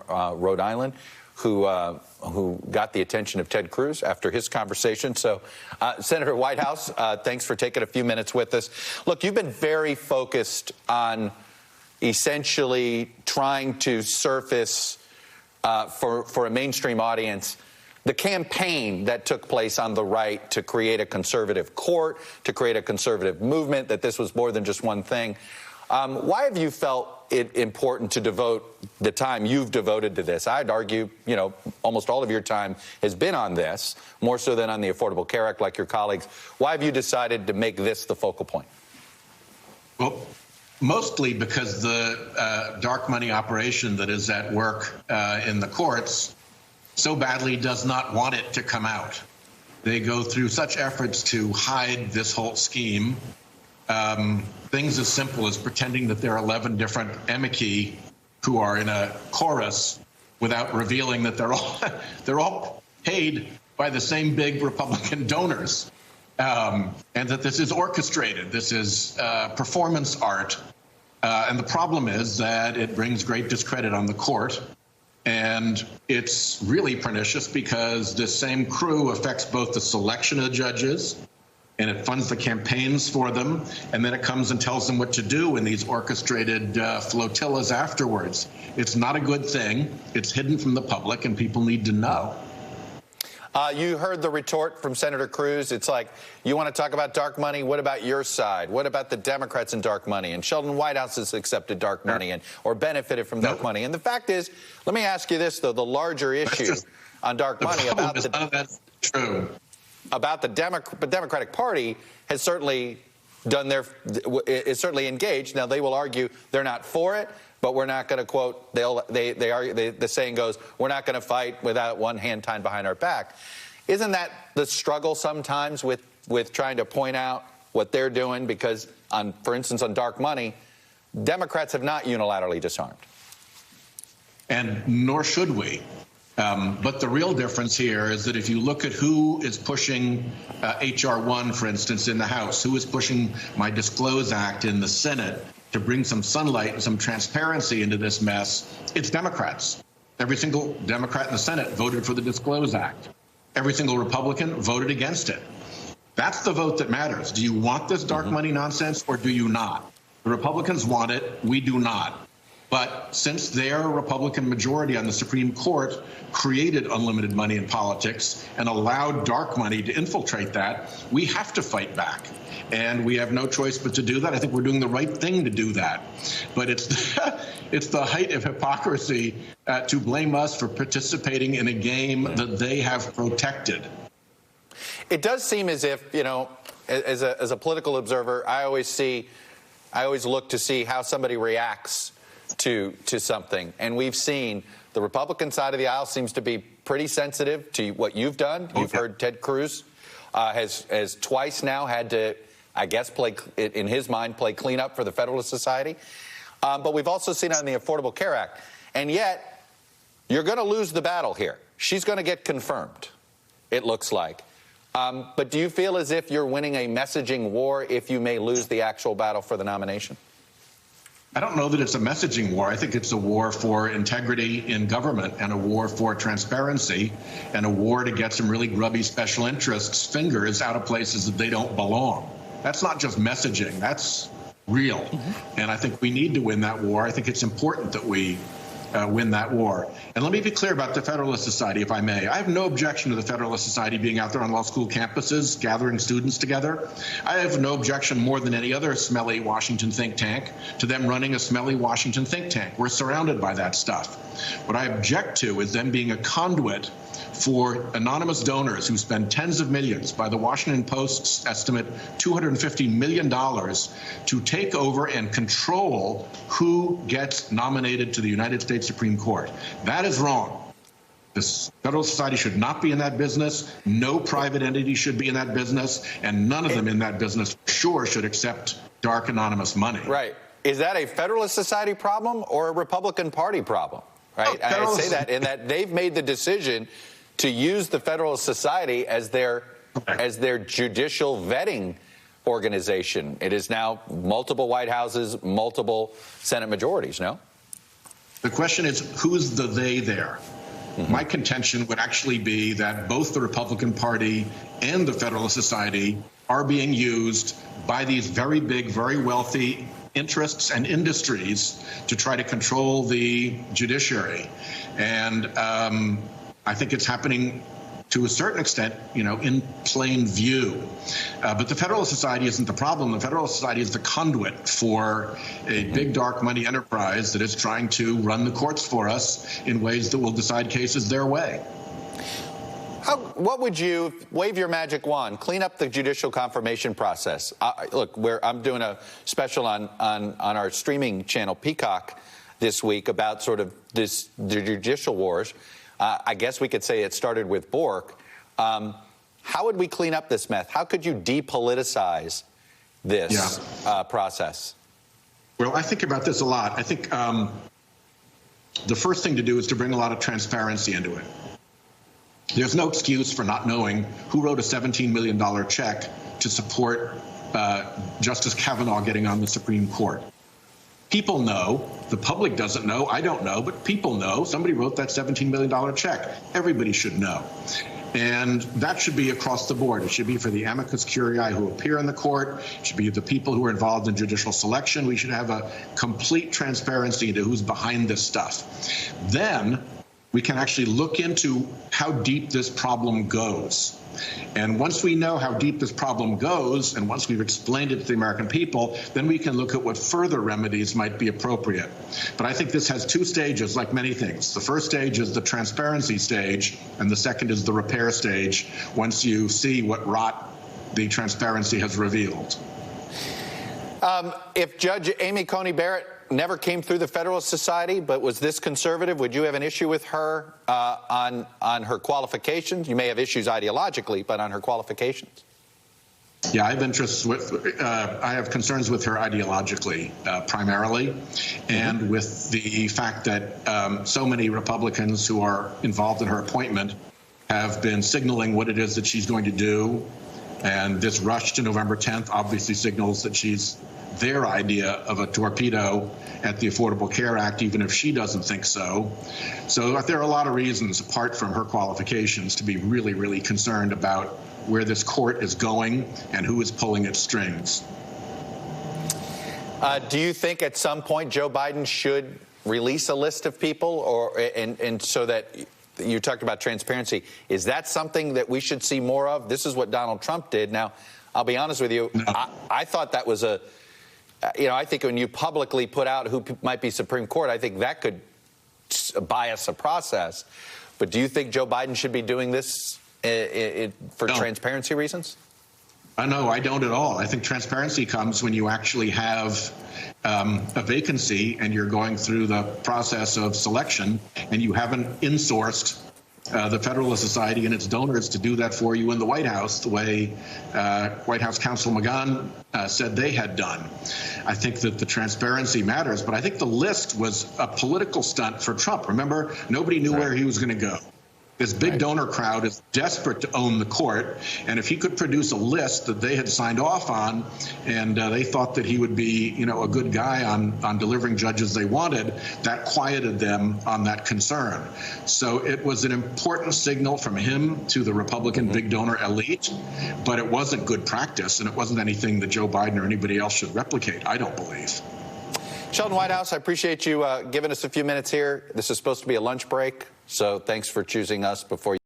Rhode Island, who got the attention of Ted Cruz after his conversation. So, Senator Whitehouse, thanks for taking a few minutes with us. Look, you've been very focused on essentially trying to surface for a mainstream audience the campaign that took place on the right to create a conservative court, to create a conservative movement, that this was more than just one thing. Why have you felt it important to devote the time you've devoted to this? I'd argue, you know, almost all of your time has been on this, more so than on the Affordable Care Act like your colleagues. Why have you decided to make this the focal point? Well, mostly because the dark money operation that is at work in the courts so badly does not want it to come out. They go through such efforts to hide this whole scheme. Things as simple as pretending that there are 11 different amici who are in a chorus without revealing that they're all paid by the same big Republican donors, and that this is orchestrated. This is performance art. And the problem is that it brings great discredit on the court. And it's really pernicious because this same crew affects both the selection of the judges, and it funds the campaigns for them, and then it comes and tells them what to do in these orchestrated flotillas afterwards. It's not a good thing. It's hidden from the public, and people need to know. You heard the retort from Senator Cruz. It's like, you want to talk about dark money? What about your side? What about the Democrats in dark money? And Sheldon Whitehouse has accepted dark money or benefited from dark money. And the fact is, let me ask you this, though, the larger issue on dark money about that's true. About the Democratic Party has certainly is certainly engaged. Now, they will argue they're not for it, but we're not going to quote, the saying goes, we're not going to fight without one hand tied behind our back. Isn't that the struggle sometimes with trying to point out what they're doing? Because, for instance, on dark money, Democrats have not unilaterally disarmed. And nor should we. But the real difference here is that if you look at who is pushing H.R. 1, for instance, in the House, who is pushing my Disclose Act in the Senate to bring some sunlight and some transparency into this mess, it's Democrats. Every single Democrat in the Senate voted for the Disclose Act. Every single Republican voted against it. That's the vote that matters. Do you want this dark money nonsense or do you not? The Republicans want it. We do not. But since their Republican majority on the Supreme Court created unlimited money in politics and allowed dark money to infiltrate that, we have to fight back. And we have no choice but to do that. I think we're doing the right thing to do that. But it's the height of hypocrisy to blame us for participating in a game that they have protected. It does seem as if, you know, as a political observer, I always look to see how somebody reacts to something. And we've seen the Republican side of the aisle seems to be pretty sensitive to what you've done. Okay. You've heard Ted Cruz has twice now had to, I guess, in his mind, play cleanup for the Federalist Society. But we've also seen it on the Affordable Care Act. And yet, you're going to lose the battle here. She's going to get confirmed, it looks like. But do you feel as if you're winning a messaging war if you may lose the actual battle for the nomination? I don't know that it's a messaging war. I think it's a war for integrity in government and a war for transparency and a war to get some really grubby special interests' fingers out of places that they don't belong. That's not just messaging. That's real. And I think we need to win that war. I think it's important that we win that war. And let me be clear about the Federalist Society, if I may. I have no objection to the Federalist Society being out there on law school campuses, gathering students together. I have no objection more than any other smelly Washington think tank to them running a smelly Washington think tank. We're surrounded by that stuff. What I object to is them being a conduit for anonymous donors who spend tens of millions, by the Washington Post's estimate, $250 million, to take over and control who gets nominated to the United States Supreme Court. That is wrong. The Federalist Society should not be in that business. No private entity should be in that business, and none of them in that business for sure should accept dark anonymous money. Right. Is that a Federalist Society problem or a Republican Party problem? Right. I say that in that they've made the decision to use the Federalist Society as their judicial vetting organization. It is now multiple White Houses, multiple Senate majorities, no? The question is, who's the they there? My contention would actually be that both the Republican Party and the Federalist Society are being used by these very big, very wealthy interests and industries to try to control the judiciary. And I think it's happening to a certain extent, in plain view. But the Federalist Society isn't the problem. The Federalist Society is the conduit for a big dark money enterprise that is trying to run the courts for us in ways that will decide cases their way. What would you, wave your magic wand, clean up the judicial confirmation process? Look, I'm doing a special on our streaming channel, Peacock, this week about sort of the judicial wars. I guess we could say it started with Bork. How would we clean up this mess? How could you depoliticize this process? Well, I think about this a lot. I think the first thing to do is to bring a lot of transparency into it. There's no excuse for not knowing who wrote a $17 million check to support Justice Kavanaugh getting on the Supreme Court. People know. The public doesn't know. I don't know, but people know. Somebody wrote that $17 million check. Everybody should know. And that should be across the board. It should be for the amicus curiae who appear in the court. It should be the people who are involved in judicial selection. We should have a complete transparency into who's behind this stuff. Then we can actually look into how deep this problem goes. And once we know how deep this problem goes, and once we've explained it to the American people, then we can look at what further remedies might be appropriate. But I think this has two stages, like many things. The first stage is the transparency stage, and the second is the repair stage, once you see what rot the transparency has revealed. If Judge Amy Coney Barrett never came through the Federalist Society, but was this conservative, would you have an issue with her on her qualifications? You may have issues ideologically, but on her qualifications. Yeah, I have concerns with her ideologically, primarily, and with the fact that so many Republicans who are involved in her appointment have been signaling what it is that she's going to do. And this rush to November 10th obviously signals that she's their idea of a torpedo at the Affordable Care Act, even if she doesn't think so. So there are a lot of reasons, apart from her qualifications, to be really, really concerned about where this court is going and who is pulling its strings. Do you think at some point Joe Biden should release a list of people, and so that you talked about transparency? Is that something that we should see more of? This is what Donald Trump did. Now, I'll be honest with you. No. I thought that was I think when you publicly put out who might be Supreme Court, I think that could bias a process. But do you think Joe Biden should be doing this for transparency reasons? No, I don't at all. I think transparency comes when you actually have a vacancy and you're going through the process of selection and you haven't insourced the Federalist Society and its donors to do that for you in the White House, the way White House counsel McGahn said they had done. I think that the transparency matters, but I think the list was a political stunt for Trump. Remember, nobody knew where he was going to go. This big donor crowd is desperate to own the court, and if he could produce a list that they had signed off on, and they thought that he would be, a good guy on delivering judges they wanted, that quieted them on that concern. So it was an important signal from him to the Republican big donor elite, but it wasn't good practice, and it wasn't anything that Joe Biden or anybody else should replicate, I don't believe. Sheldon Whitehouse, I appreciate you giving us a few minutes here. This is supposed to be a lunch break, so thanks for choosing us before you